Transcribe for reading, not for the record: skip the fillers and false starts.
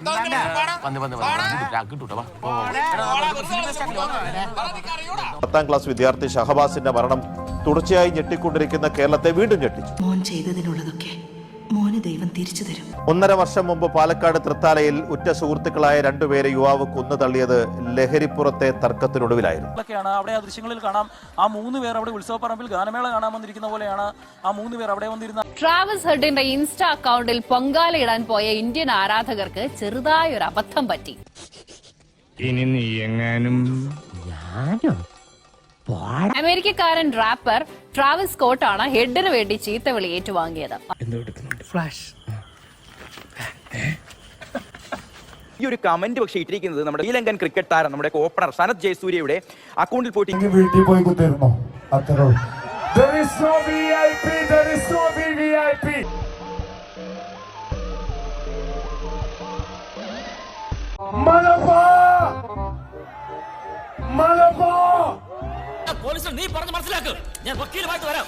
10ാം class വിദ്യാർത്ഥി ഷഹബാസിന്റെ മരണം തുടർച്ചയായി ഞെട്ടിക്കൊണ്ടിരിക്കുന്ന കേരളത്തെ വീണ്ടും ഞെട്ടിച്ചു. മോൻ ചെയ്തതിനുള്ളതൊക്കെ മോന് ദൈവം തിരിച്ചു തരും. 1.5 വർഷം മുമ്പ് പാലക്കാട് തൃത്താലയിൽ ഉറ്റ സുഹൃത്തുക്കളായ 2 പേരെ യുവാവ് കൊന്നു തള്ളിയത് ലഹരിപ്പുറത്തെ തർക്കത്തിനൊടുവിലായിരുന്നു. അവിടെ ആ ദൃശ്യങ്ങളിൽ കാണാം, ആ 3 പേർ അവിടെ ഉത്സവപ്പറമ്പിൽ ഗാനമേള കാണാൻ വന്നിരിക്കുന്ന പോലെയാണ് ആ 3 പേർ അവിടെ വന്നിരുന്ന. ട്രാവിസ് ഹെഡിന്റെ ഇൻസ്റ്റാ അക്കൗണ്ടിൽ പൊങ്കാലയിടാൻ പോയ ഇന്ത്യൻ ആരാധകർക്ക് ചെറുതായൊരു അബദ്ധം പറ്റി. ഇനി നീ എങ്ങാനും അമേരിക്കക്കാരൻ റാപ്പർ ട്രാവിസ് സ്കോട്ടാണ് ഹെഡിന് വേണ്ടി ചീത്തവിളി ഏറ്റുവാങ്ങിയത്. ഈ ഒരു കമന്റ് പക്ഷേ ഇട്ടിരിക്കുന്നത് നമ്മുടെ ശ്രീലങ്കൻ ക്രിക്കറ്റ് താരം നമ്മുടെ ഓപ്പണർ സനത് ജയസൂര്യയുടെ അക്കൗണ്ടിൽ പോയിട്ട് വീട്ടിൽ പോയി കുത്തിരുന്നോ? അത്രേ. പോലീസ് നീ പറഞ്ഞ് മനസ്സിലാക്ക്, ഞാൻ വക്കീലുമായിട്ട് വരാം.